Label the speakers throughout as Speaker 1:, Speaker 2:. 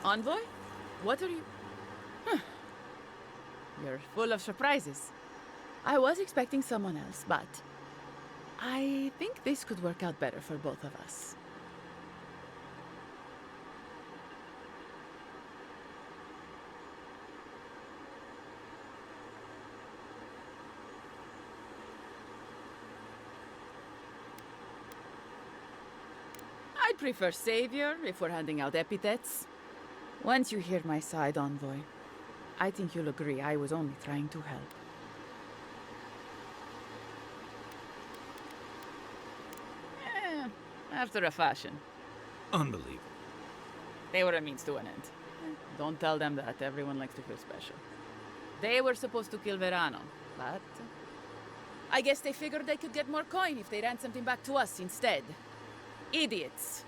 Speaker 1: Envoy? What are you... You're full of surprises. I was expecting someone else, but I think this could work out better for both of us. I'd prefer savior if we're handing out epithets. Once you hear my side, Envoy, I think you'll agree I was only trying to help. After a fashion.
Speaker 2: Unbelievable.
Speaker 1: They were a means to an end. Don't tell them that. Everyone likes to feel special. They were supposed to kill Verano, but I guess they figured they could get more coin if they ransomed him back to us instead. Idiots.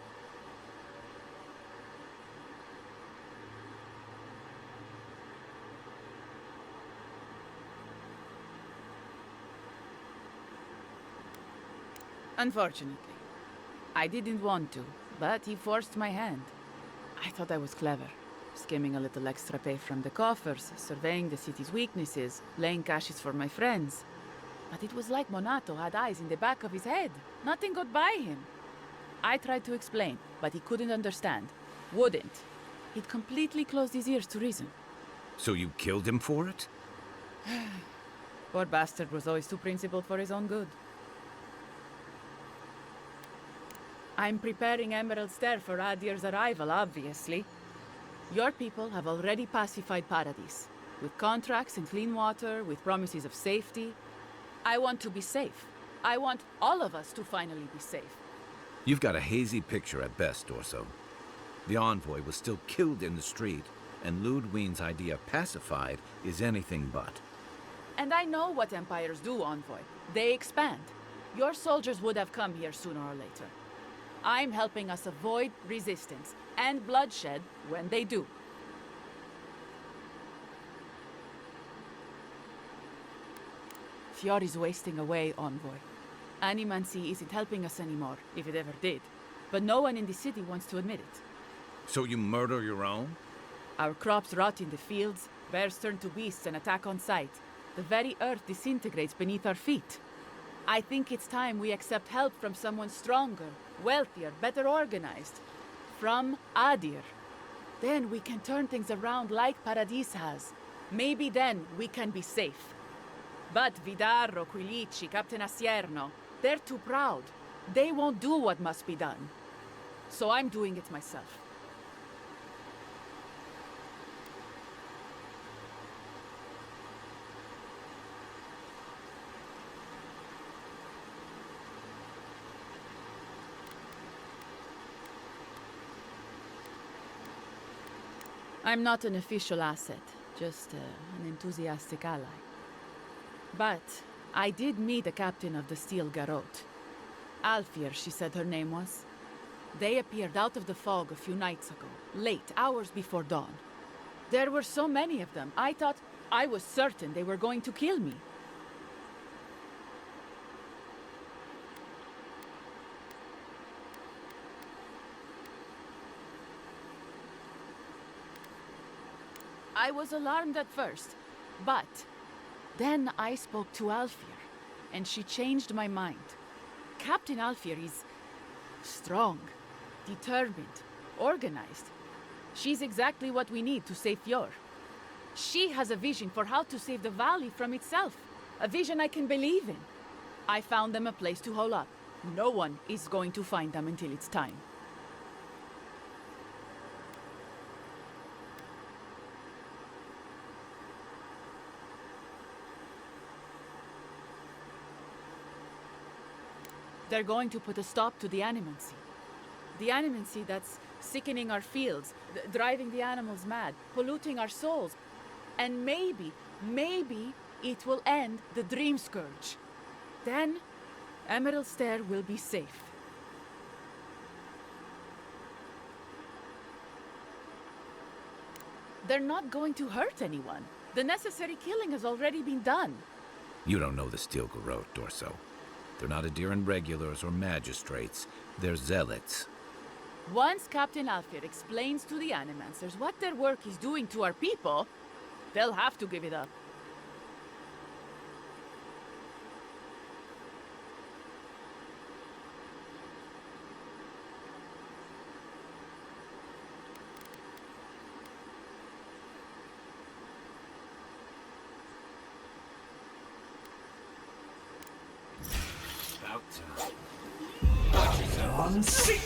Speaker 1: Unfortunately. I didn't want to, but he forced my hand. I thought I was clever, skimming a little extra pay from the coffers, surveying the city's weaknesses, laying caches for my friends. But it was like Monato had eyes in the back of his head. Nothing got by him. I tried to explain, but he couldn't understand. Wouldn't. He'd completely closed his ears to reason.
Speaker 2: So you killed him for it?
Speaker 1: Poor bastard was always too principled for his own good. I'm preparing Emerald Stair for Adir's arrival, obviously. Your people have already pacified Paradise, with contracts and clean water, with promises of safety. I want to be safe. I want all of us to finally be safe.
Speaker 2: You've got a hazy picture at best, Dorso. The envoy was still killed in the street, and Ludwine's idea of pacified is anything but.
Speaker 1: And I know what empires do, Envoy. They expand. Your soldiers would have come here sooner or later. I'm helping us avoid resistance and bloodshed when they do. Fiori's wasting away, Envoy. Animancy isn't helping us anymore, if it ever did. But no one in the city wants to admit it.
Speaker 2: So you murder your own?
Speaker 1: Our crops rot in the fields, bears turn to beasts and attack on sight. The very earth disintegrates beneath our feet. I think it's time we accept help from someone stronger, wealthier, better organized. From Adir. Then we can turn things around like Paradis has. Maybe then we can be safe. But Vidarro, Quilici, Captain Asierno, they're too proud. They won't do what must be done. So I'm doing it myself. I'm not an official asset, just an enthusiastic ally. But I did meet the captain of the Steel Garrote. Alfir, she said her name was. They appeared out of the fog a few nights ago, late, hours before dawn. There were so many of them, I was certain they were going to kill me. I was alarmed at first, but then I spoke to Alfir, and she changed my mind. Captain Alfir is strong, determined, organized. She's exactly what we need to save Fjord. She has a vision for how to save the valley from itself, a vision I can believe in. I found them a place to hole up. No one is going to find them until it's time. They're going to put a stop to the animancy. The animancy that's sickening our fields, driving the animals mad, polluting our souls. And maybe it will end the Dream Scourge. Then, Emerald Stair will be safe. They're not going to hurt anyone. The necessary killing has already been done.
Speaker 2: You don't know the Steel Garrote, Dorso. They're not Adiran regulars or magistrates. They're zealots.
Speaker 1: Once Captain Alfir explains to the Animancers what their work is doing to our people, they'll have to give it up.
Speaker 2: About time. Watch yourself. That's it.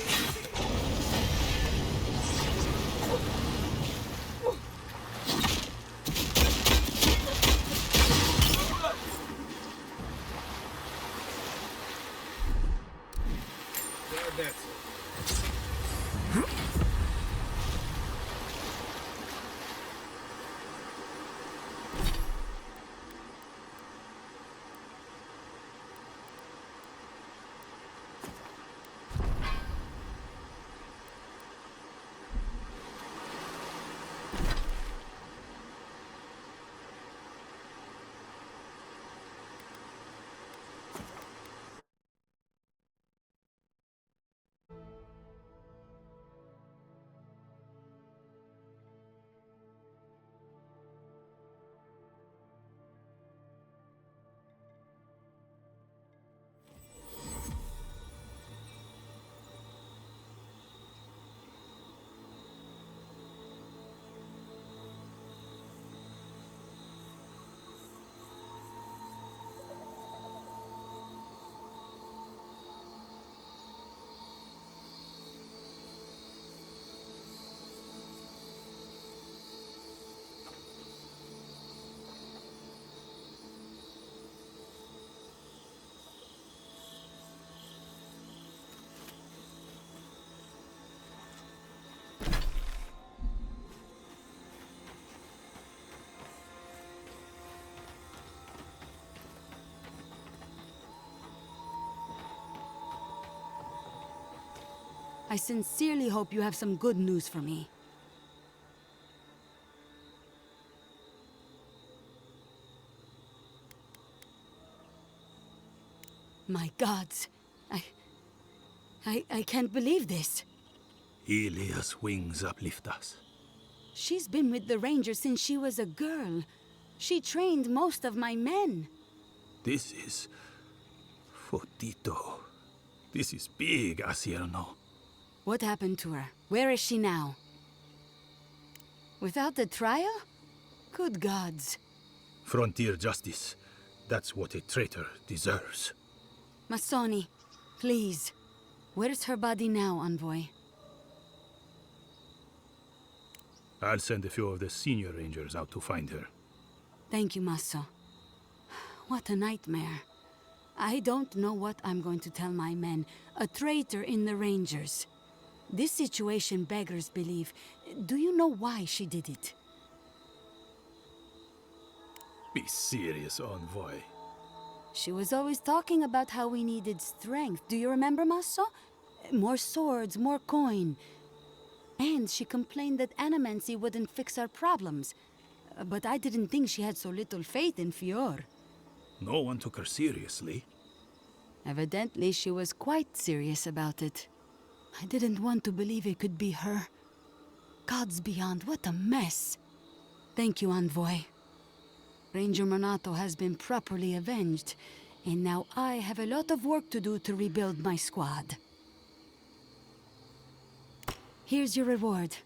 Speaker 3: I sincerely hope you have some good news for me. My gods, I can't believe this.
Speaker 4: Ilia's wings uplift us.
Speaker 3: She's been with the Rangers since she was a girl. She trained most of my men.
Speaker 4: This is... Fotito. This is big, Asierno.
Speaker 3: What happened to her? Where is she now? Without the trial? Good gods.
Speaker 4: Frontier justice. That's what a traitor deserves.
Speaker 3: Masoni, please. Where's her body now, Envoy?
Speaker 4: I'll send a few of the senior rangers out to find her.
Speaker 3: Thank you, Masso. What a nightmare. I don't know what I'm going to tell my men. A traitor in the Rangers. This situation beggars belief. Do you know why she did it?
Speaker 4: Be serious, Envoy.
Speaker 3: She was always talking about how we needed strength. Do you remember, Masso? More swords, more coin. And she complained that animancy wouldn't fix our problems. But I didn't think she had so little faith in Fior.
Speaker 4: No one took her seriously.
Speaker 3: Evidently, she was quite serious about it. I didn't want to believe it could be her. Gods beyond, what a mess. Thank you, Envoy. Ranger Monato has been properly avenged, and now I have a lot of work to do to rebuild my squad. Here's your reward.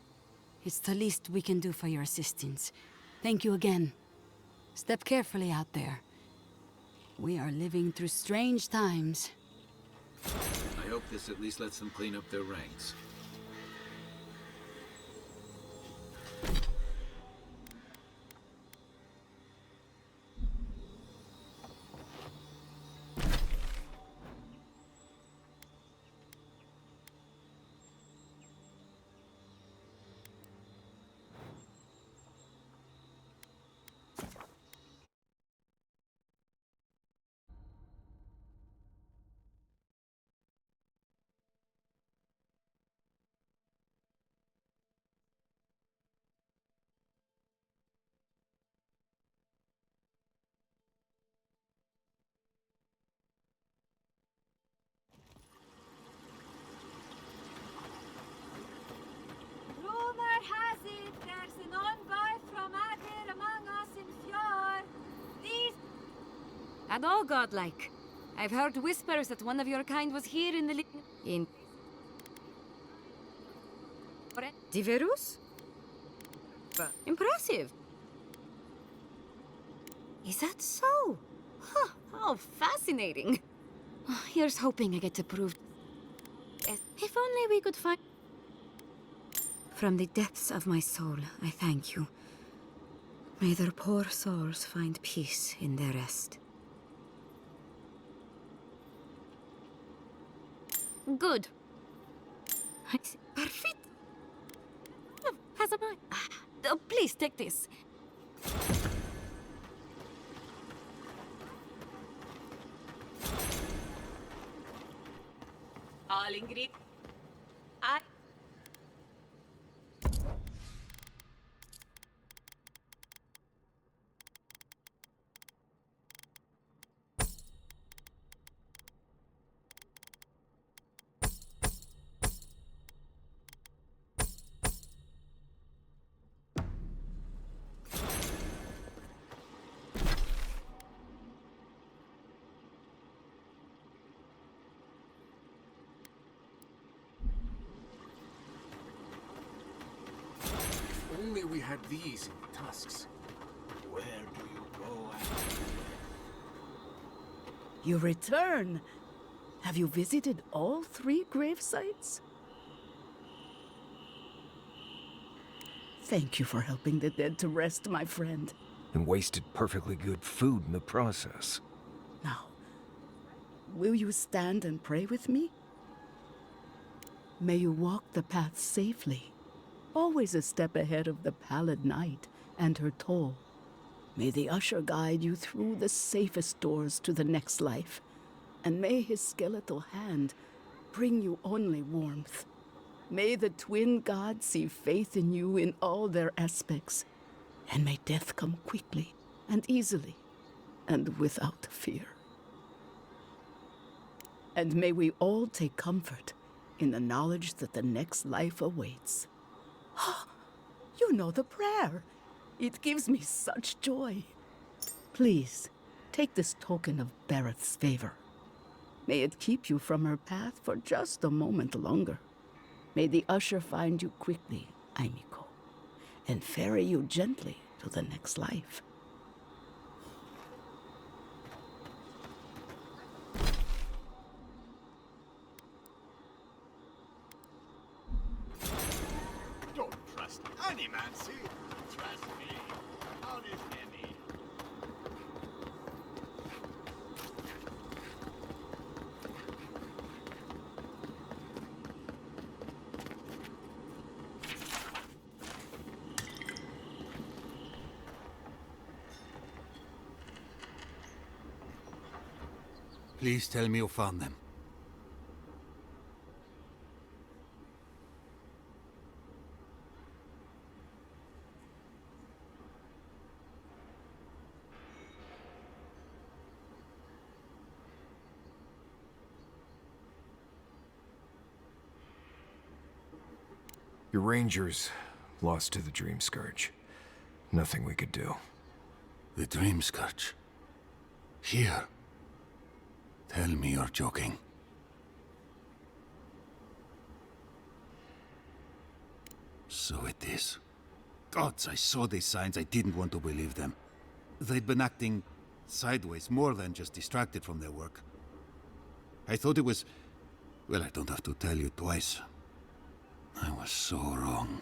Speaker 3: It's the least we can do for your assistance. Thank you again. Step carefully out there. We are living through strange times.
Speaker 2: I hope this at least lets them clean up their ranks.
Speaker 5: At all godlike. I've heard whispers that one of your kind was here in the in... Diverus? Impressive. Is that so? Huh, how fascinating. Here's hoping I get to prove... If only we could find... From the depths of my soul, I thank you. May their poor souls find peace in their rest. Good. Perfect. Has a mind. Please take this.
Speaker 1: All ingredients.
Speaker 6: Only we had these in tusks. Where do you go after?
Speaker 7: You return. Have you visited all 3 grave sites? Thank you for helping the dead to rest, my friend.
Speaker 8: And wasted perfectly good food in the process.
Speaker 7: Now, will you stand and pray with me? May you walk the path safely, always a step ahead of the pallid night and her toll. May the usher guide you through the safest doors to the next life, and may his skeletal hand bring you only warmth. May the twin gods see faith in you in all their aspects, and may death come quickly and easily and without fear. And may we all take comfort in the knowledge that the next life awaits. You know the prayer. It gives me such joy. Please, take this token of Barrett's favor. May it keep you from her path for just a moment longer. May the usher find you quickly, Aimiko, and ferry you gently to the next life.
Speaker 6: Don't trust any man, see? Trust me. How did any?
Speaker 9: Please tell me you found them.
Speaker 8: Your rangers lost to the Dream Scourge. Nothing we could do.
Speaker 9: The Dream Scourge. Here. Tell me you're joking. So it is. Gods, I saw these signs. I didn't want to believe them. They'd been acting sideways, more than just distracted from their work. I thought it was... Well, I don't have to tell you twice. I was so wrong.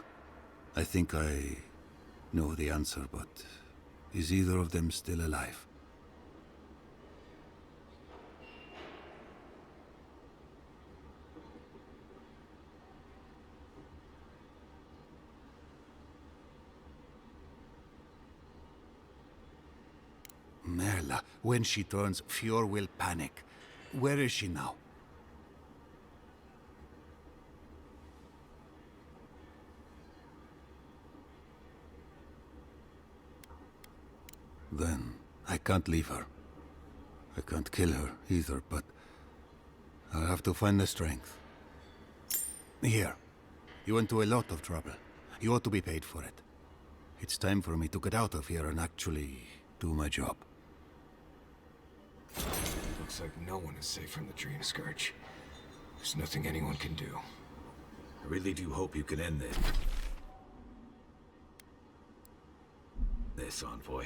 Speaker 9: I think I know the answer, but is either of them still alive? Merla, when she turns, Fjord will panic. Where is she now? Then I can't leave her. I can't kill her either, but I'll have to find the strength. Here. You went to a lot of trouble. You ought to be paid for it. It's time for me to get out of here and actually do my job.
Speaker 8: Looks like no one is safe from the Dream Scourge. There's nothing anyone can do.
Speaker 2: I really do hope you can end this, Envoy.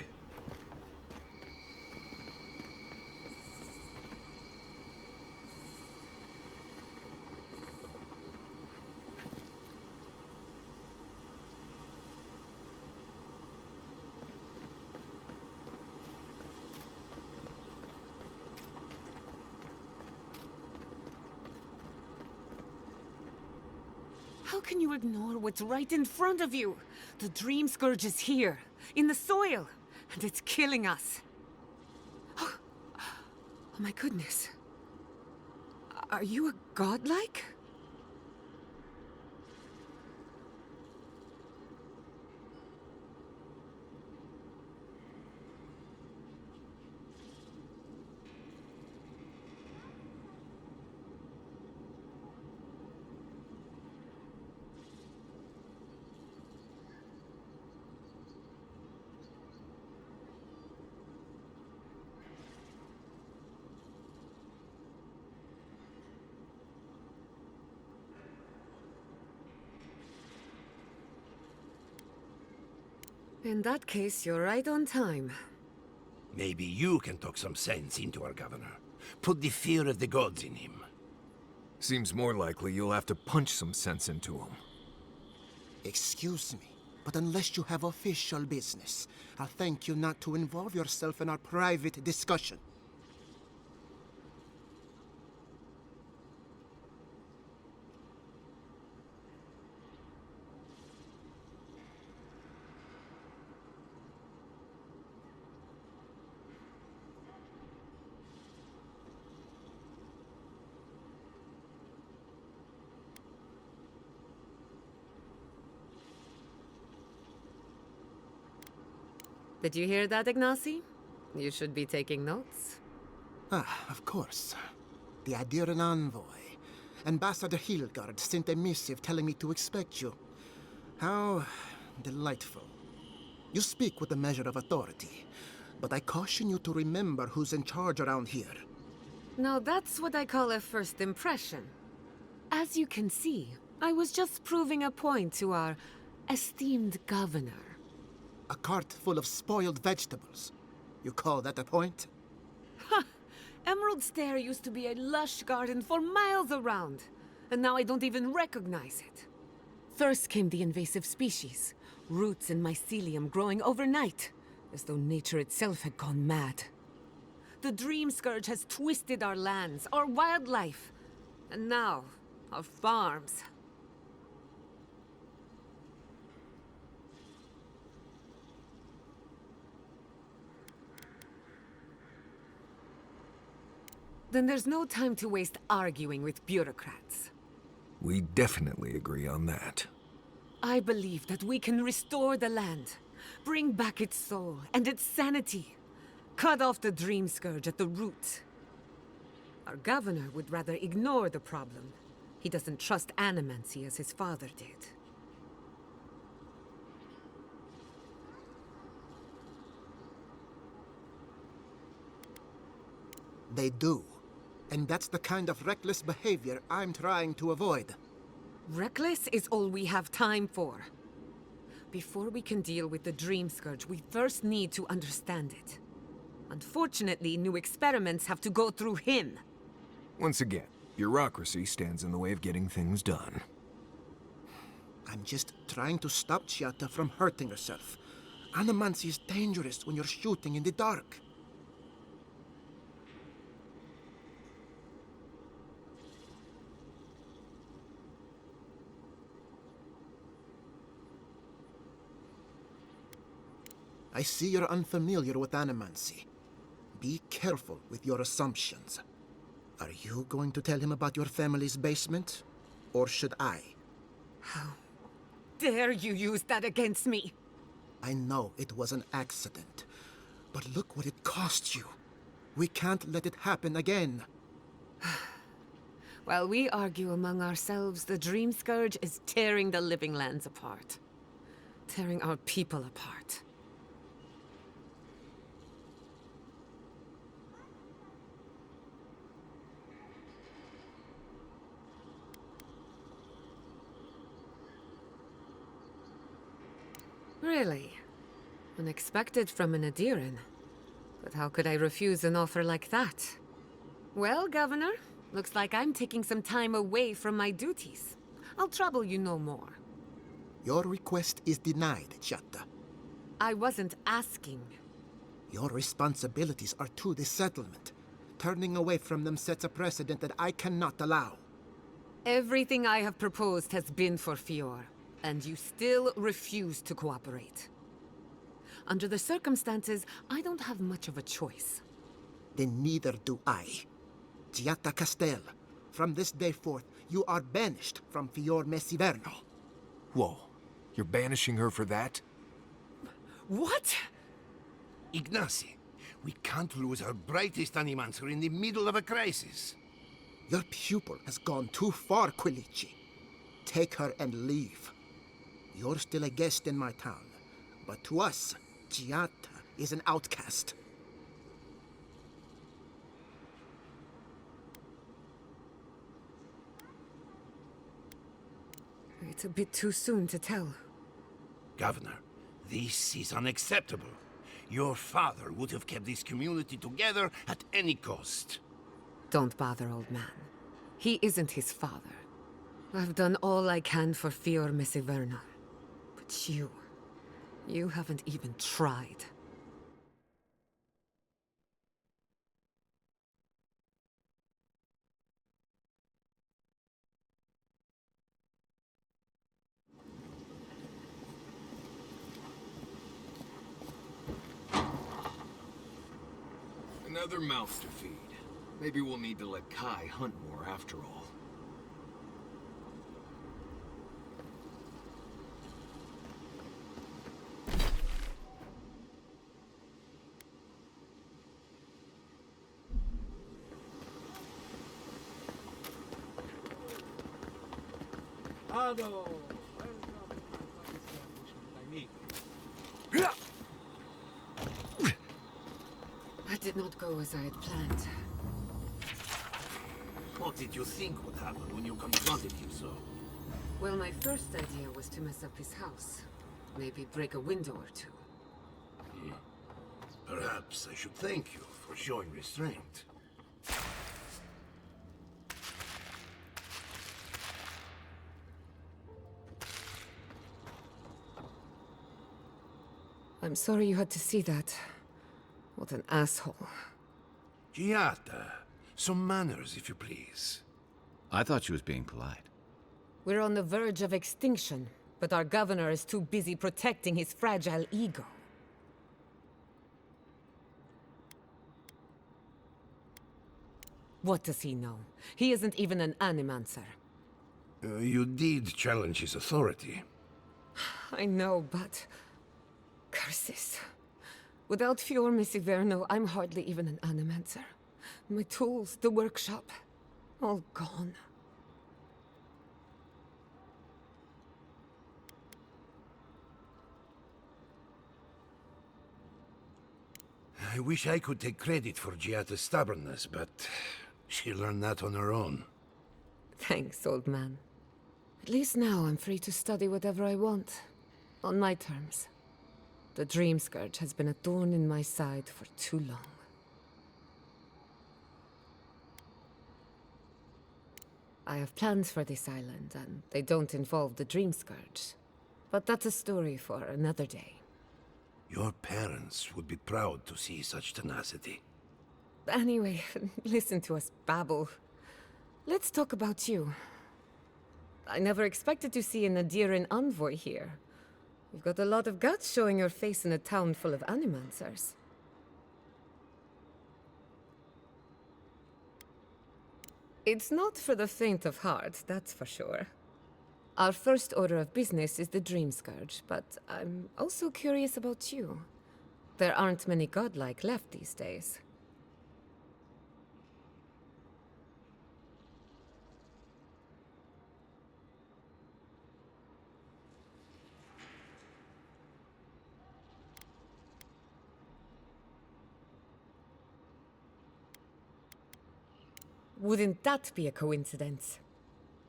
Speaker 10: How can you ignore what's right in front of you? The Dream Scourge is here, in the soil, and it's killing us. Oh my goodness. Are you a godlike? In that case, you're right on time.
Speaker 11: Maybe you can talk some sense into our governor. Put the fear of the gods in him.
Speaker 8: Seems more likely you'll have to punch some sense into him.
Speaker 12: Excuse me, but unless you have official business, I'll thank you not to involve yourself in our private discussion.
Speaker 10: Did you hear that, Ignacy? You should be taking notes.
Speaker 12: Ah, of course. The Adiran envoy. Ambassador Hilgard sent a missive telling me to expect you. How delightful. You speak with a measure of authority, but I caution you to remember who's in charge around here.
Speaker 10: Now that's what I call a first impression. As you can see, I was just proving a point to our esteemed governor.
Speaker 12: A cart full of spoiled vegetables. You call that a point?
Speaker 10: Ha! Emerald Stair used to be a lush garden for miles around, and now I don't even recognize it. First came the invasive species, roots and mycelium growing overnight, as though nature itself had gone mad. The Dream Scourge has twisted our lands, our wildlife, and now our farms. Then there's no time to waste arguing with bureaucrats.
Speaker 8: We definitely agree on that.
Speaker 10: I believe that we can restore the land, bring back its soul and its sanity, cut off the Dream Scourge at the root. Our governor would rather ignore the problem. He doesn't trust animancy as his father did.
Speaker 12: They do. And that's the kind of reckless behavior I'm trying to avoid.
Speaker 10: Reckless is all we have time for. Before we can deal with the Dream Scourge, we first need to understand it. Unfortunately, new experiments have to go through him.
Speaker 8: Once again, bureaucracy stands in the way of getting things done.
Speaker 12: I'm just trying to stop Chiata from hurting herself. Animancy is dangerous when you're shooting in the dark. I see you're unfamiliar with animancy. Be careful with your assumptions. Are you going to tell him about your family's basement? Or should I?
Speaker 10: How dare you use that against me?
Speaker 12: I know it was an accident, but look what it cost you. We can't let it happen again.
Speaker 10: While we argue among ourselves, the Dream Scourge is tearing the living lands apart. Tearing our people apart. Really? Unexpected from an Adiran. But how could I refuse an offer like that? Well, Governor, looks like I'm taking some time away from my duties. I'll trouble you no more.
Speaker 12: Your request is denied, Chatta.
Speaker 10: I wasn't asking.
Speaker 12: Your responsibilities are to the settlement. Turning away from them sets a precedent that I cannot allow.
Speaker 10: Everything I have proposed has been for Fior, and you still refuse to cooperate. Under the circumstances, I don't have much of a choice.
Speaker 12: Then neither do I. Giatta Castel, from this day forth, you are banished from Fior Messiverno.
Speaker 8: Whoa, you're banishing her for that?
Speaker 10: What?
Speaker 11: Ignacy, we can't lose our brightest animancer in the middle of a crisis.
Speaker 12: Your pupil has gone too far, Quilici. Take her and leave. You're still a guest in my town, but to us, Giatta is an outcast.
Speaker 10: It's a bit too soon to tell.
Speaker 11: Governor, this is unacceptable. Your father would have kept this community together at any cost.
Speaker 10: Don't bother, old man. He isn't his father. I've done all I can for Fior Messiverno. But you haven't even tried.
Speaker 8: Another mouth to feed. Maybe we'll need to let Kai hunt more after all.
Speaker 10: That did not go as I had planned.
Speaker 11: What did you think would happen when you confronted him so?
Speaker 10: Well, my first idea was to mess up his house. Maybe break a window or two.
Speaker 11: Perhaps I should thank you for showing restraint.
Speaker 10: I'm sorry you had to see that. What an asshole.
Speaker 11: Giatta, some manners, if you please.
Speaker 2: I thought she was being polite.
Speaker 10: We're on the verge of extinction, but our governor is too busy protecting his fragile ego. What does he know? He isn't even an animancer.
Speaker 11: You did challenge his authority.
Speaker 10: I know, but... curses. Without Fior Messiverno, I'm hardly even an animancer. My tools, the workshop, all gone.
Speaker 11: I wish I could take credit for Giatta's stubbornness, but she learned that on her own.
Speaker 10: Thanks, old man. At least now I'm free to study whatever I want. On my terms. The Dream Scourge has been a thorn in my side for too long. I have plans for this island, and they don't involve the Dream Scourge. But that's a story for another day.
Speaker 11: Your parents would be proud to see such tenacity.
Speaker 10: Anyway, listen to us babble. Let's talk about you. I never expected to see an Adiran envoy here. You've got a lot of guts showing your face in a town full of animancers. It's not for the faint of heart, that's for sure. Our first order of business is the Dream Scourge, but I'm also curious about you. There aren't many godlike left these days. Wouldn't that be a coincidence?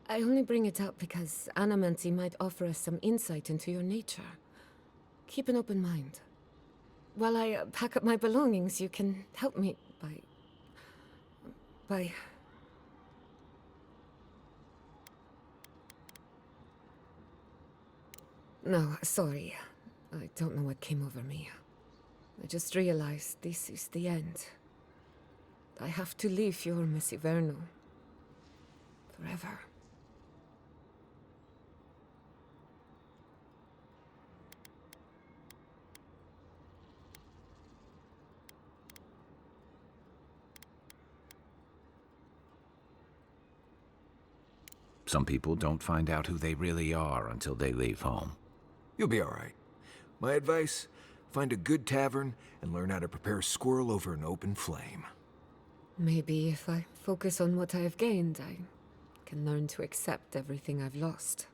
Speaker 10: I only bring it up because Animancy might offer us some insight into your nature. keep an open mind. While I pack up my belongings, you can help me by... No, sorry. I don't know what came over me. I just realized this is the end. I have to leave your Miss Iverno. Forever.
Speaker 2: Some people don't find out who they really are until they leave home.
Speaker 8: You'll be all right. My advice, find a good tavern and learn how to prepare a squirrel over an open flame.
Speaker 10: Maybe if I focus on what I have gained, I can learn to accept everything I've lost.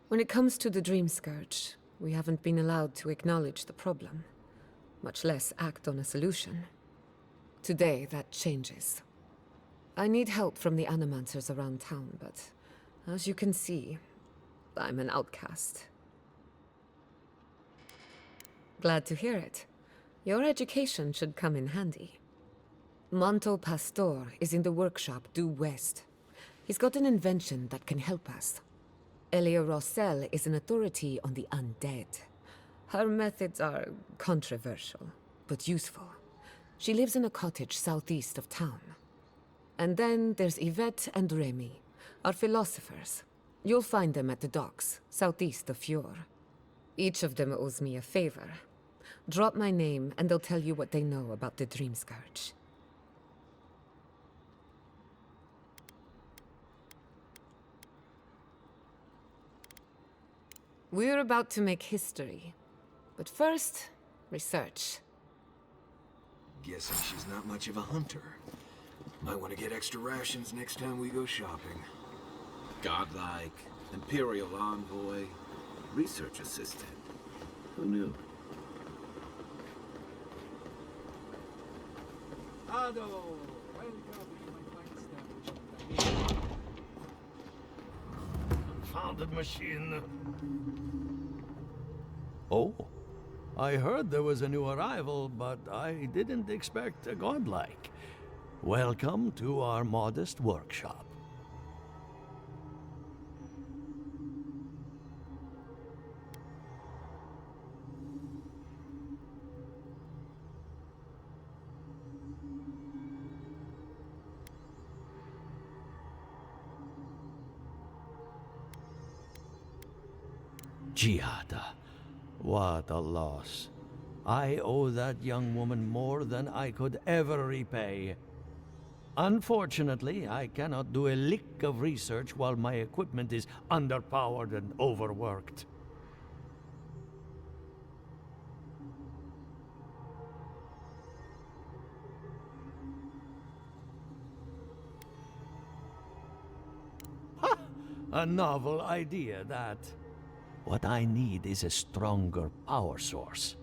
Speaker 10: When it comes to the Dream Scourge, we haven't been allowed to acknowledge the problem, much less act on a solution. Today, that changes. I need help from the animancers around town, but as you can see, I'm an outcast. Glad to hear it. Your education should come in handy. Manto Pastor is in the workshop due west. He's got an invention that can help us. Elia Rossell is an authority on the undead. Her methods are controversial, but useful. She lives in a cottage southeast of town. And then there's Yvette and Remy, our philosophers. You'll find them at the docks, southeast of Fjord. Each of them owes me a favor. Drop my name and they'll tell you what they know about the Dream Scourge. We're about to make history. But first, research.
Speaker 8: Guessing she's not much of a hunter. Might want to get extra rations next time we go shopping.
Speaker 2: Godlike, Imperial Envoy, Research Assistant. Who knew?
Speaker 11: Confounded machine.
Speaker 13: Oh, I heard there was a new arrival, but I didn't expect a godlike. Welcome to our modest workshop. Giada, what a loss. I owe that young woman more than I could ever repay. Unfortunately, I cannot do a lick of research while my equipment is underpowered and overworked. Ha! A novel idea, that. What I need is a stronger power source.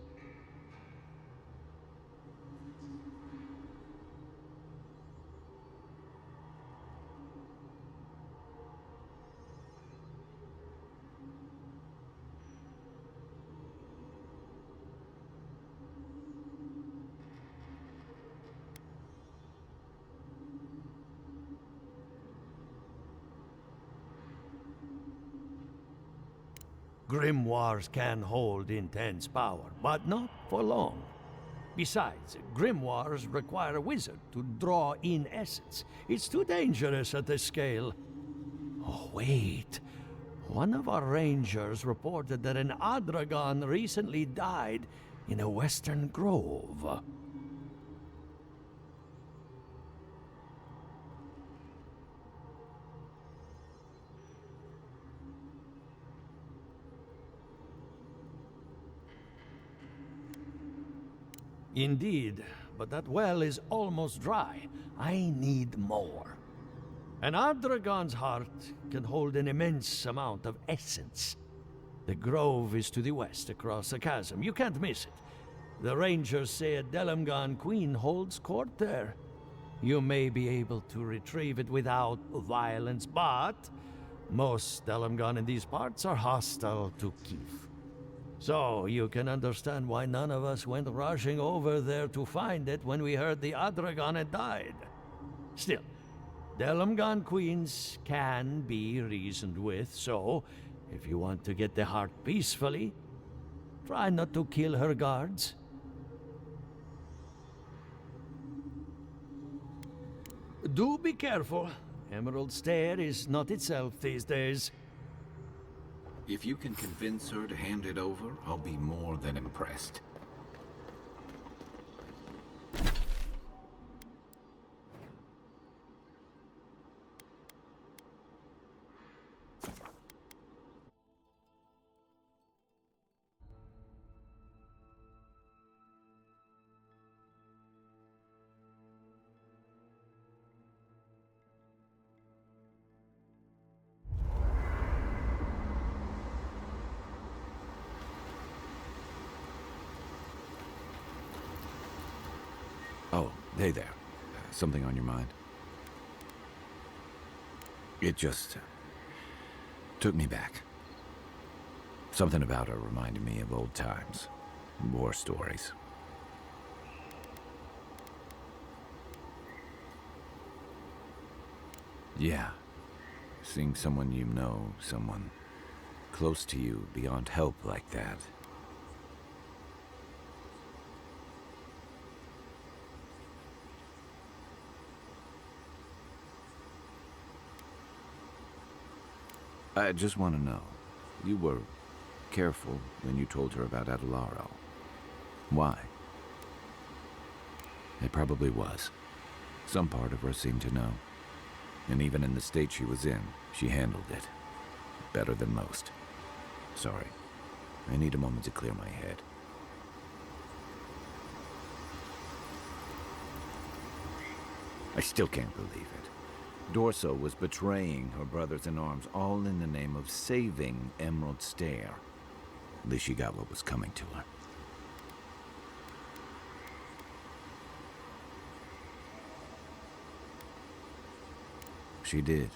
Speaker 13: Grimoires can hold intense power, but not for long. Besides, grimoires require a wizard to draw in essence. It's too dangerous at this scale. Oh, wait. One of our rangers reported that an Adragon recently died in a western grove. Indeed, but that well is almost dry. I need more. An Adragon's heart can hold an immense amount of essence. The grove is to the west, across the chasm. You can't miss it. The rangers say a Delamgan queen holds court there. You may be able to retrieve it without violence, but most Delamgan in these parts are hostile to Keith. So you can understand why none of us went rushing over there to find it when we heard the Adragon had died. Still, Delmgan queens can be reasoned with, so if you want to get the heart peacefully, try not to kill her guards. Do be careful. Emerald Stair is not itself these days.
Speaker 2: If you can convince her to hand it over, I'll be more than impressed. Oh, hey there. Something on your mind? It just took me back. Something about her reminded me of old times, war stories. Yeah, seeing someone you know, someone close to you, beyond help like that. I just want to know, you were careful when you told her about Adelaro. Why? It probably was. Some part of her seemed to know. And even in the state she was in, she handled it better than most. Sorry. I need a moment to clear my head. I still can't believe it. Dorso was betraying her brothers-in-arms, all in the name of saving Emerald Stair. At least she got what was coming to her. She did.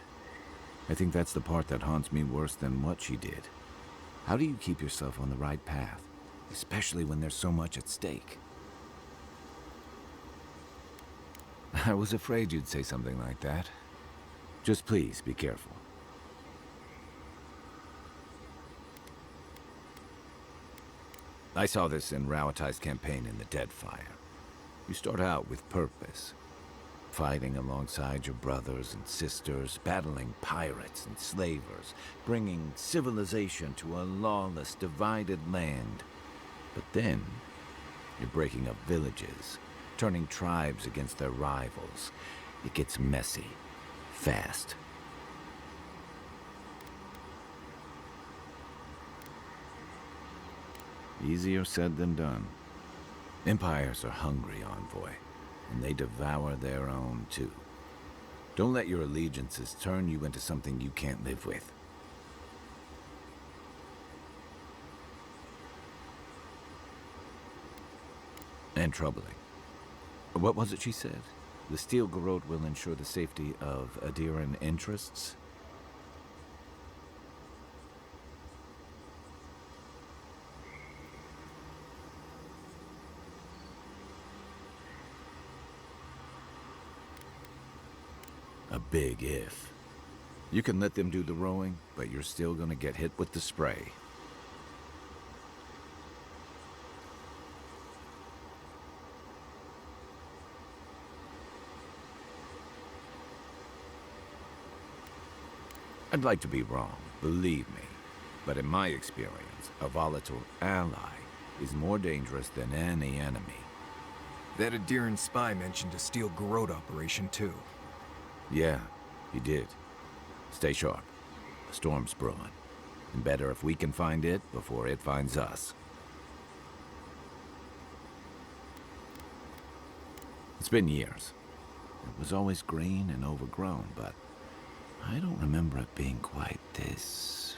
Speaker 2: I think that's the part that haunts me worse than what she did. How do you keep yourself on the right path, especially when there's so much at stake? I was afraid you'd say something like that. Just please, be careful. I saw this in Rauatai's campaign in the Deadfire. You start out with purpose. Fighting alongside your brothers and sisters, battling pirates and slavers, bringing civilization to a lawless, divided land. But then, you're breaking up villages, turning tribes against their rivals. It gets messy. Fast. Easier said than done. Empires are hungry, Envoy, and they devour their own too. Don't let your allegiances turn you into something you can't live with. And troubling. What was it she said? The Steel Garrote will ensure the safety of Adiran interests? A big if. You can let them do the rowing, but you're still gonna get hit with the spray. I'd like to be wrong, believe me. But in my experience, a volatile ally is more dangerous than any enemy.
Speaker 8: That Adiran spy mentioned a Steel Garrote operation, too.
Speaker 2: Yeah, he did. Stay sharp. The storm's brewing. And better if we can find it before it finds us. It's been years. It was always green and overgrown, but I don't remember it being quite this.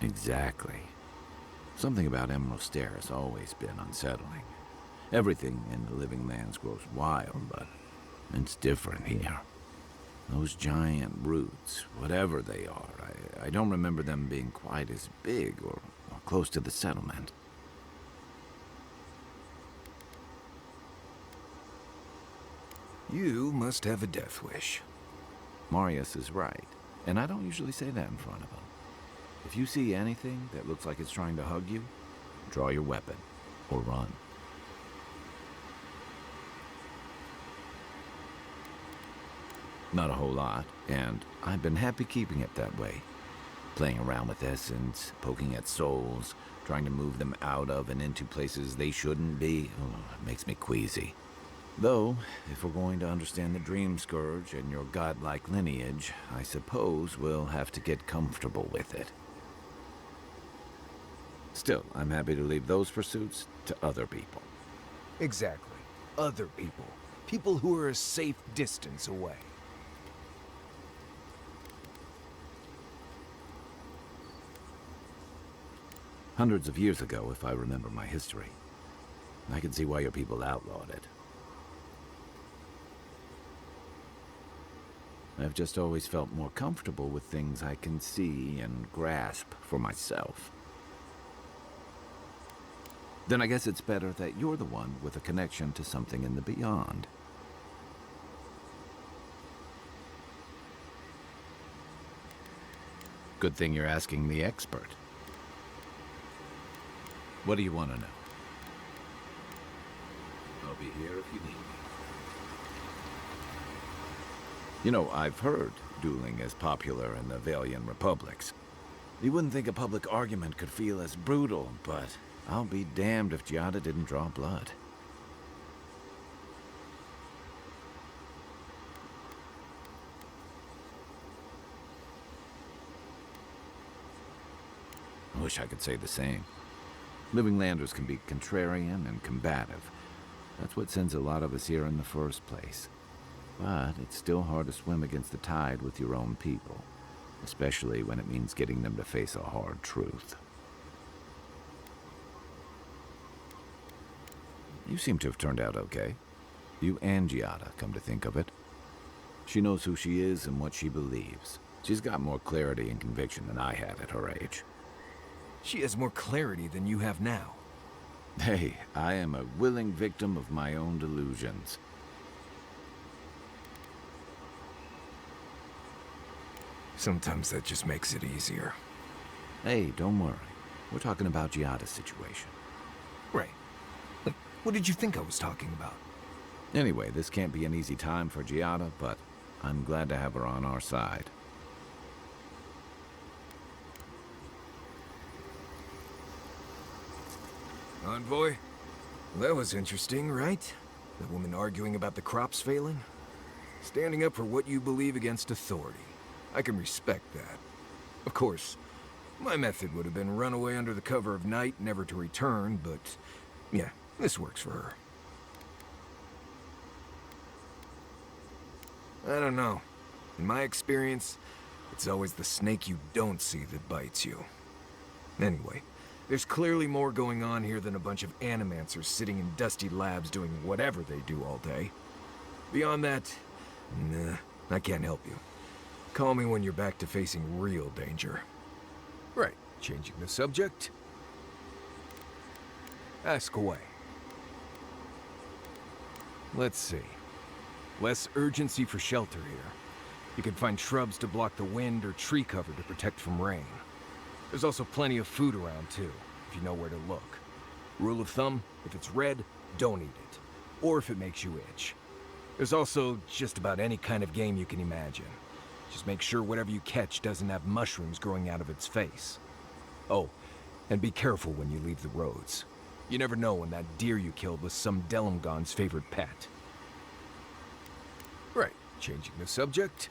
Speaker 2: Exactly. Something about Emerald Stair has always been unsettling. Everything in the living lands grows wild, but it's different here. Those giant roots, whatever they are, I don't remember them being quite as big or close to the settlement.
Speaker 8: You must have a death wish.
Speaker 2: Marius is right, and I don't usually say that in front of him. If you see anything that looks like it's trying to hug you, draw your weapon or run. Not a whole lot, and I've been happy keeping it that way. Playing around with essence, poking at souls, trying to move them out of and into places they shouldn't be, it makes me queasy. Though, if we're going to understand the Dream Scourge and your godlike lineage, I suppose we'll have to get comfortable with it. Still, I'm happy to leave those pursuits to other people.
Speaker 8: Exactly. Other people. People who are a safe distance away.
Speaker 2: Hundreds of years ago, if I remember my history. I can see why your people outlawed it. I've just always felt more comfortable with things I can see and grasp for myself. Then I guess it's better that you're the one with a connection to something in the beyond. Good thing you're asking the expert. What do you want to know? I'll be here if you need me. You know, I've heard dueling is popular in the Valian republics. You wouldn't think a public argument could feel as brutal, but I'll be damned if Giada didn't draw blood. I wish I could say the same. Living Landers can be contrarian and combative. That's what sends a lot of us here in the first place. But it's still hard to swim against the tide with your own people, especially when it means getting them to face a hard truth. You seem to have turned out okay. You and Giada, come to think of it. She knows who she is and what she believes. She's got more clarity and conviction than I had at her age.
Speaker 8: She has more clarity than you have now.
Speaker 2: Hey, I am a willing victim of my own delusions.
Speaker 8: Sometimes that just makes it easier.
Speaker 2: Hey, don't worry. We're talking about Giada's situation.
Speaker 8: Right. Like, what did you think I was talking about?
Speaker 2: Anyway, this can't be an easy time for Giada, but I'm glad to have her on our side.
Speaker 8: Envoy? That was interesting, right? The woman arguing about the crops failing? Standing up for what you believe against authority. I can respect that. Of course, my method would have been run away under the cover of night, never to return, but yeah, this works for her. I don't know. In my experience, it's always the snake you don't see that bites you. Anyway, there's clearly more going on here than a bunch of animancers sitting in dusty labs doing whatever they do all day. Beyond that, nah, I can't help you. Call me when you're back to facing real danger. Right, changing the subject. Ask away. Let's see. Less urgency for shelter here. You can find shrubs to block the wind or tree cover to protect from rain. There's also plenty of food around, too, if you know where to look. Rule of thumb, if it's red, don't eat it. Or if it makes you itch. There's also just about any kind of game you can imagine. Just make sure whatever you catch doesn't have mushrooms growing out of its face. Oh, and be careful when you leave the roads. You never know when that deer you killed was some Delimgon's favorite pet. Right, changing the subject.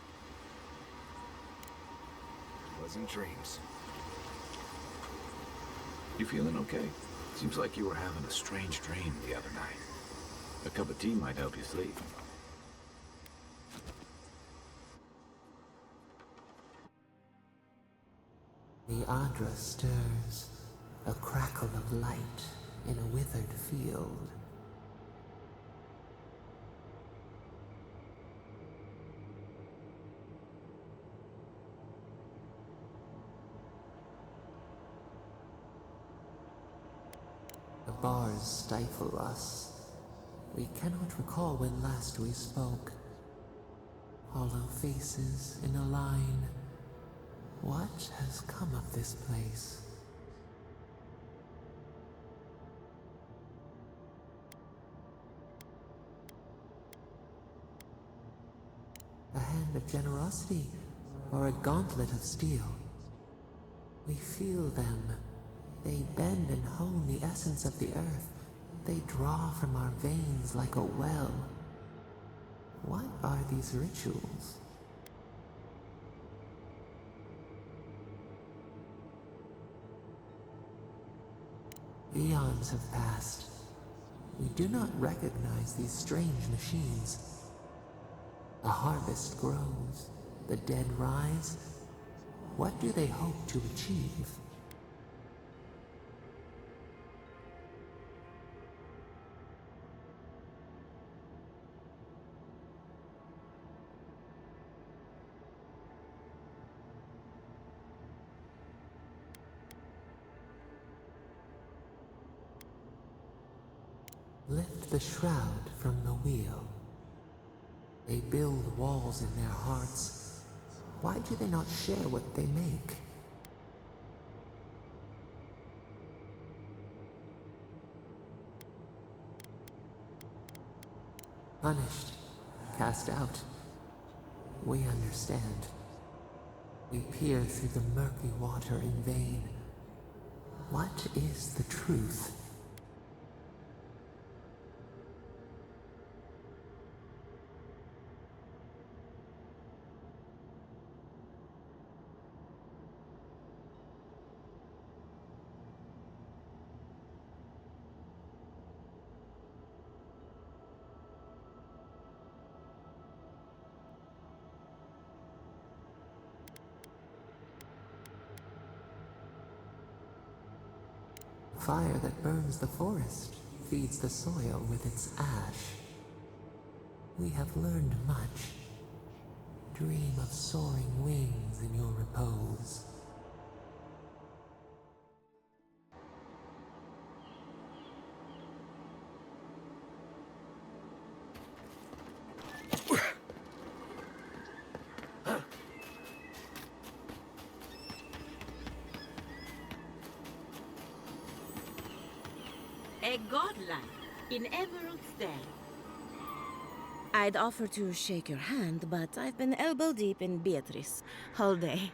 Speaker 8: Pleasant dreams.
Speaker 2: You feeling okay? Seems like you were having a strange dream the other night. A cup of tea might help you sleep.
Speaker 14: The Adra stirs, a crackle of light in a withered field. bars stifle us. We cannot recall when last we spoke. Hollow faces in a line. What has come of this place? A hand of generosity, or a gauntlet of steel. We feel them. They bend and hone the essence of the earth. They draw from our veins like a well. What are these rituals? Eons have passed. We do not recognize these strange machines. The harvest grows, the dead rise. What do they hope to achieve? Lift the shroud from the wheel. They build walls in their hearts. Why do they not share what they make? Punished, cast out. We understand. We peer through the murky water in vain. What is the truth? Fire that burns the forest feeds the soil with its ash. We have learned much. Dream of soaring wings in your repose.
Speaker 15: A godlike in Emerald's Day. I'd offer to shake your hand, but I've been elbow deep in Beatrice all day.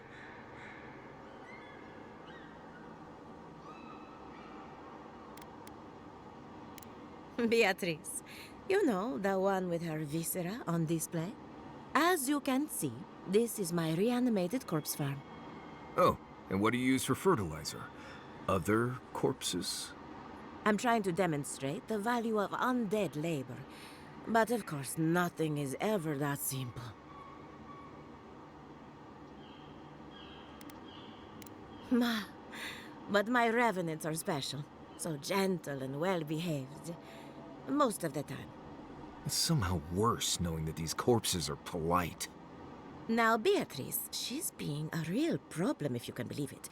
Speaker 15: Beatrice, you know, the one with her viscera on display? As you can see, this is my reanimated corpse farm.
Speaker 8: Oh, and what do you use for fertilizer? Other corpses?
Speaker 15: I'm trying to demonstrate the value of undead labor. But of course, nothing is ever that simple. But my revenants are special. So gentle and well-behaved. Most of the time.
Speaker 8: It's somehow worse knowing that these corpses are polite.
Speaker 15: Now, Beatrice, she's being a real problem, if you can believe it.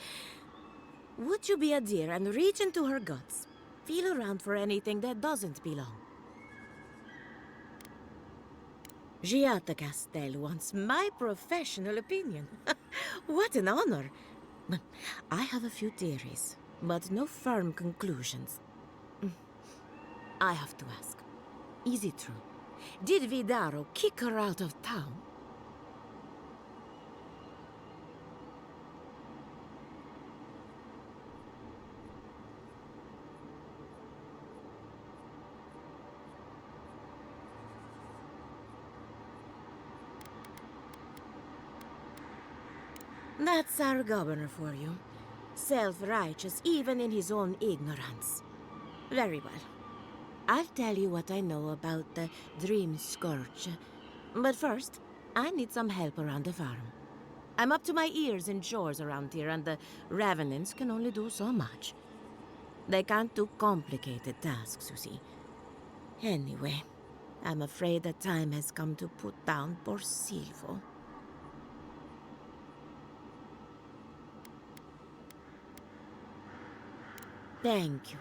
Speaker 15: Would you be a dear and reach into her guts? Feel around for anything that doesn't belong. Giatta Castel wants my professional opinion. What an honor. I have a few theories, but no firm conclusions. I have to ask, is it true? Did Vidaro kick her out of town? That's our governor for you. Self-righteous even in his own ignorance. Very well. I'll tell you what I know about the Dream Scourge. But first, I need some help around the farm. I'm up to my ears in chores around here, and the Revenants can only do so much. They can't do complicated tasks, you see. Anyway, I'm afraid the time has come to put down poor Silvo. Thank you.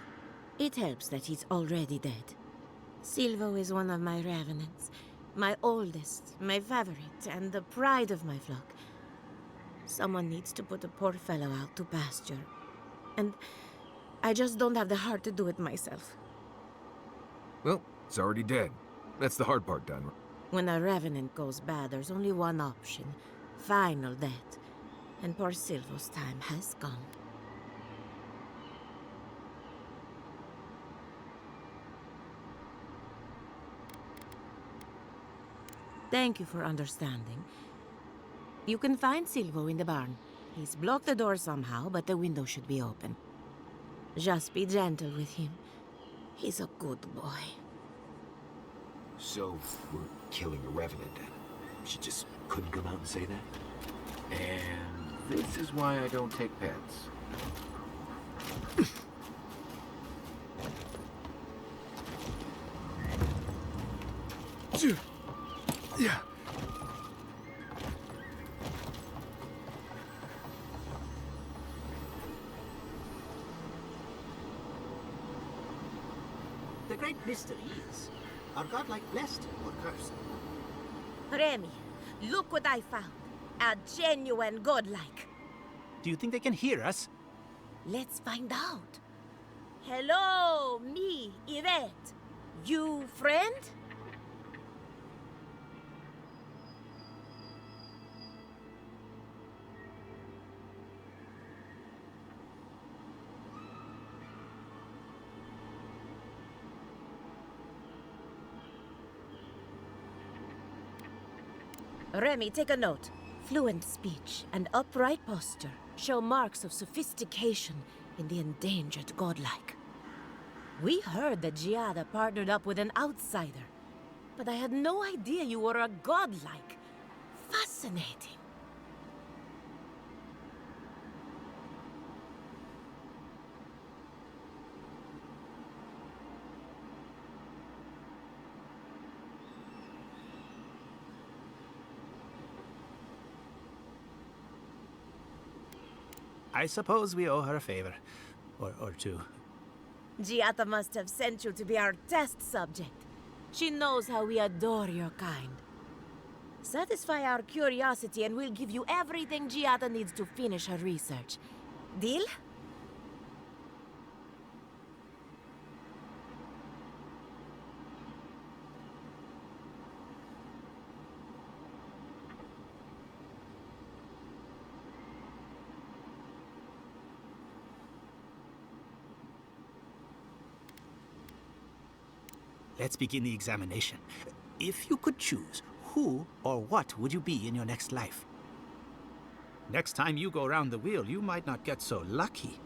Speaker 15: It helps that he's already dead. Silvo is one of my revenants. My oldest, my favorite, and the pride of my flock. Someone needs to put a poor fellow out to pasture. And I just don't have the heart to do it myself.
Speaker 8: Well, it's already dead. That's the hard part done.
Speaker 15: When a revenant goes bad, there's only one option. Final death. And poor Silvo's time has gone. Thank you for understanding. You can find Silvo in the barn. He's blocked the door somehow, but the window should be open. Just be gentle with him. He's a good boy.
Speaker 2: So, we're killing a revenant then? She just couldn't come out and say that? And this is why I don't take pets.
Speaker 4: Yeah.
Speaker 16: The great mystery is, are godlike blessed or cursed?
Speaker 15: Remy, look what I found. A genuine godlike.
Speaker 16: Do you think they can hear us?
Speaker 15: Let's find out. Hello, me, Yvette. You friend? Remy, take a note. Fluent speech and upright posture show marks of sophistication in the endangered godlike. We heard that Giada partnered up with an outsider, but I had no idea you were a godlike. Fascinating.
Speaker 16: I suppose we owe her a favor. Or two.
Speaker 15: Giada must have sent you to be our test subject. She knows how we adore your kind. Satisfy our curiosity and we'll give you everything Giada needs to finish her research. Deal?
Speaker 16: Let's begin the examination. If you could choose, who or what would you be in your next life? Next time you go round the wheel, you might not get so lucky.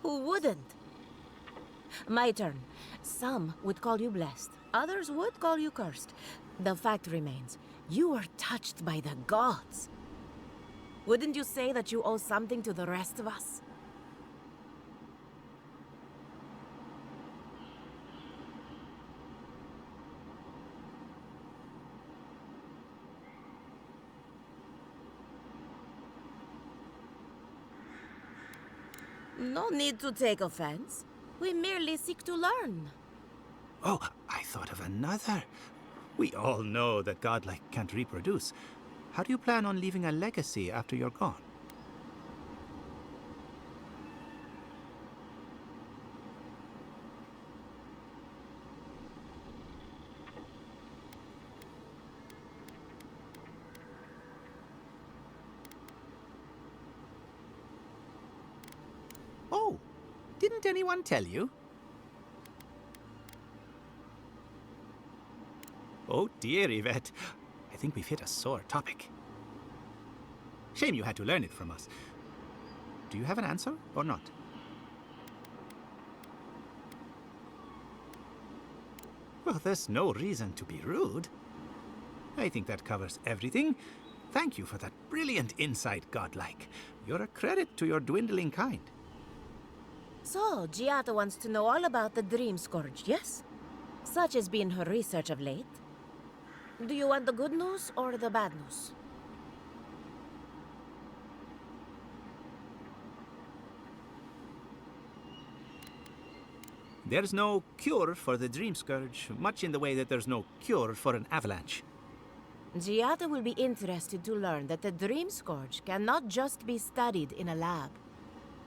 Speaker 15: Who wouldn't? My turn. Some would call you blessed. Others would call you cursed. The fact remains, you were touched by the gods. Wouldn't you say that you owe something to the rest of us? No need to take offense. We merely seek to learn.
Speaker 16: Oh, I thought of another. We all know that godlike can't reproduce. How do you plan on leaving a legacy after you're gone? Oh, didn't anyone tell you? Oh dear, Yvette. I think we've hit a sore topic. Shame you had to learn it from us. Do you have an answer or not? Well, there's no reason to be rude. I think that covers everything. Thank you for that brilliant insight, Godlike. You're a credit to your dwindling kind.
Speaker 15: So, Giada wants to know all about the Dream Scourge, yes? Such has been her research of late. Do you want the good news or the bad news?
Speaker 16: There's no cure for the Dream Scourge, much in the way that there's no cure for an avalanche.
Speaker 15: Giada will be interested to learn that the Dream Scourge cannot just be studied in a lab.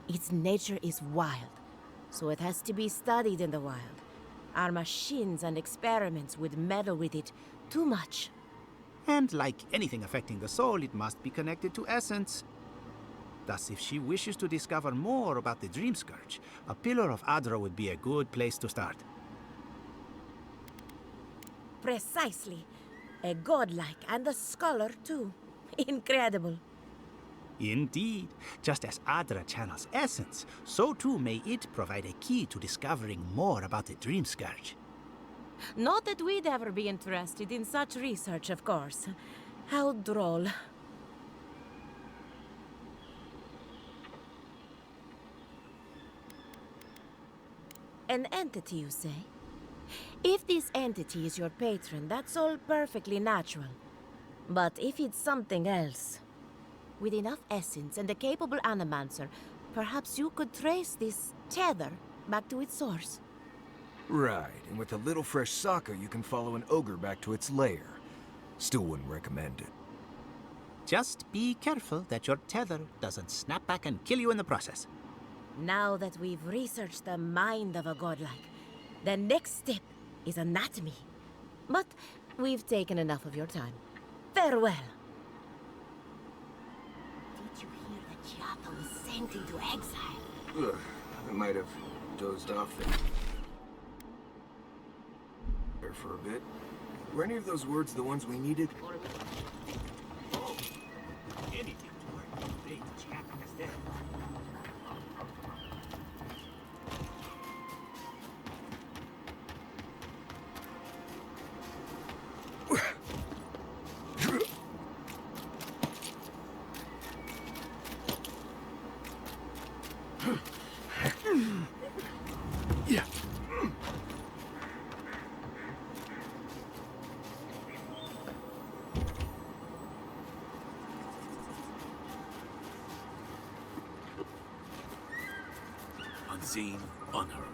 Speaker 15: Its nature is wild, so it has to be studied in the wild. Our machines and experiments would meddle with it too much.
Speaker 16: And like anything affecting the soul, it must be connected to essence. Thus, if she wishes to discover more about the Dream Scourge, a Pillar of Adra would be a good place to start.
Speaker 15: Precisely. A godlike and a scholar, too. Incredible.
Speaker 16: Indeed. Just as Adra channels essence, so too may it provide a key to discovering more about the Dream Scourge.
Speaker 15: Not that we'd ever be interested in such research, of course. How droll. An entity, you say? If this entity is your patron, that's all perfectly natural. But if it's something else, with enough essence and a capable animancer, perhaps you could trace this tether back to its source.
Speaker 8: Right, and with a little fresh soccer, you can follow an ogre back to its lair. Still wouldn't recommend it.
Speaker 16: Just be careful that your tether doesn't snap back and kill you in the process.
Speaker 15: Now that we've researched the mind of a godlike, the next step is anatomy. But we've taken enough of your time. Farewell.
Speaker 5: Did you hear that Giada was sent into exile?
Speaker 8: Ugh, I might have dozed off there for a bit. Were any of those words the ones we needed?
Speaker 16: Anything to work with great Giada is there.
Speaker 8: Yeah.
Speaker 11: Unseen, unheard.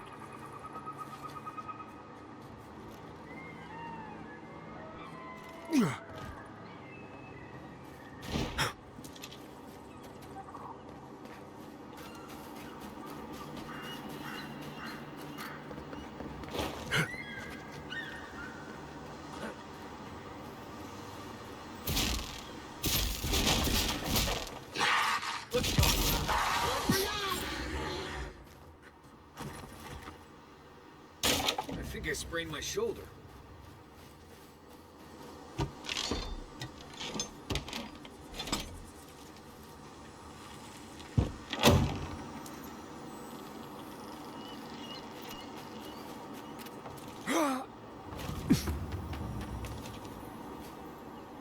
Speaker 8: I think I sprained my shoulder.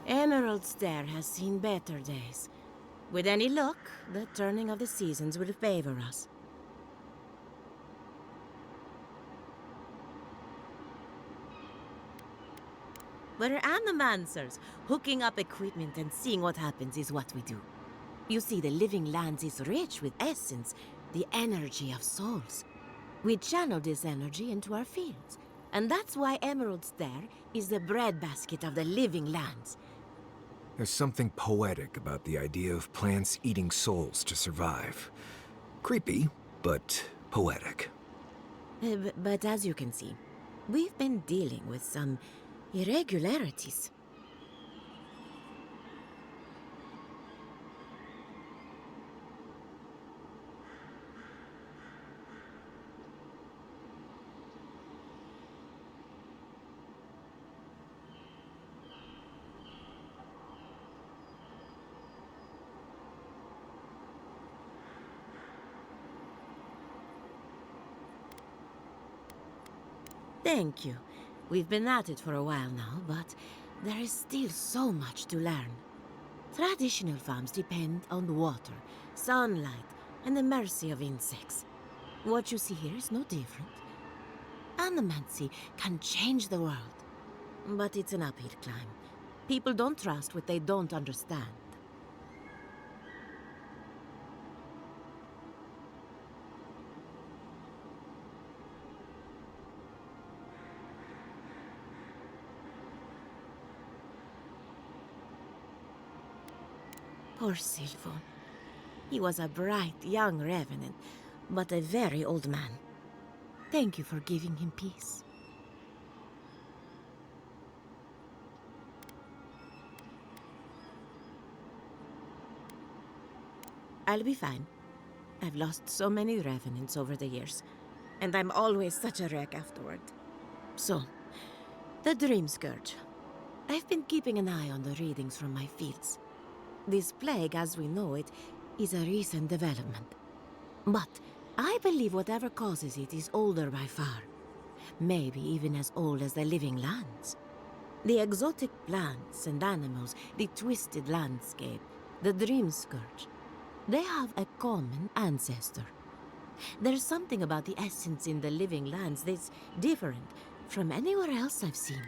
Speaker 15: Emerald Stair has seen better days. With any luck, the turning of the seasons will favor us. We're animancers. Hooking up equipment and seeing what happens is what we do. You see, the living lands is rich with essence, the energy of souls. We channel this energy into our fields. And that's why Emerald Stair is the breadbasket of the living lands.
Speaker 8: There's something poetic about the idea of plants eating souls to survive. Creepy, but poetic.
Speaker 15: But as you can see, we've been dealing with some irregularities. Thank you. We've been at it for a while now, but there is still so much to learn. Traditional farms depend on water, sunlight, and the mercy of insects. What you see here is no different. Animancy can change the world, but it's an uphill climb. People don't trust what they don't understand. Poor Silvo. He was a bright young revenant, but a very old man. Thank you for giving him peace. I'll be fine. I've lost so many revenants over the years, and I'm always such a wreck afterward. So, the Dream Scourge. I've been keeping an eye on the readings from my fields. This plague, as we know it, is a recent development. But I believe whatever causes it is older by far. Maybe even as old as the living lands. The exotic plants and animals, the twisted landscape, the Dream Scourge. They have a common ancestor. There's something about the essence in the living lands that's different from anywhere else I've seen.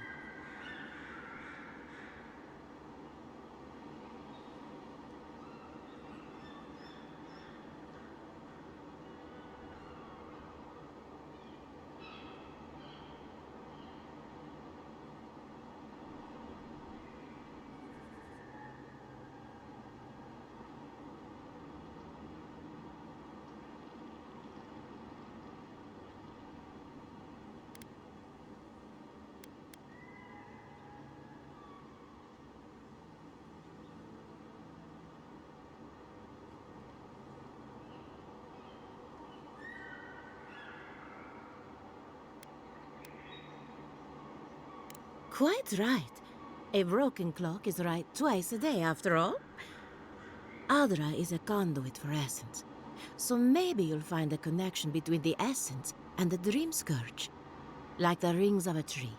Speaker 15: Quite right. A broken clock is right twice a day, after all. Adra is a conduit for essence. So maybe you'll find a connection between the essence and the Dream Scourge. Like the rings of a tree.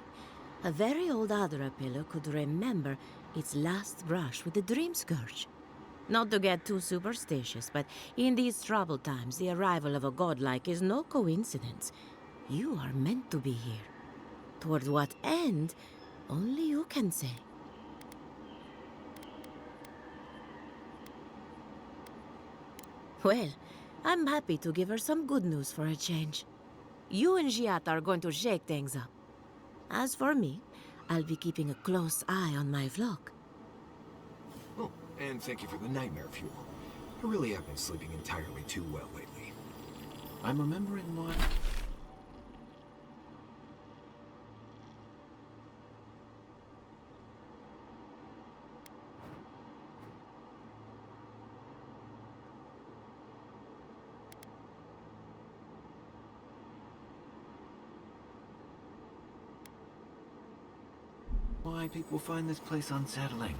Speaker 15: A very old Adra pillar could remember its last brush with the Dream Scourge. Not to get too superstitious, but in these troubled times, the arrival of a godlike is no coincidence. You are meant to be here. Toward what end? Only you can say. Well, I'm happy to give her some good news for a change. You and Giat are going to shake things up. As for me, I'll be keeping a close eye on my flock.
Speaker 8: Oh, and thank you for the nightmare fuel. I really have been sleeping entirely too well lately.
Speaker 2: I'm remembering what... why people find this place unsettling.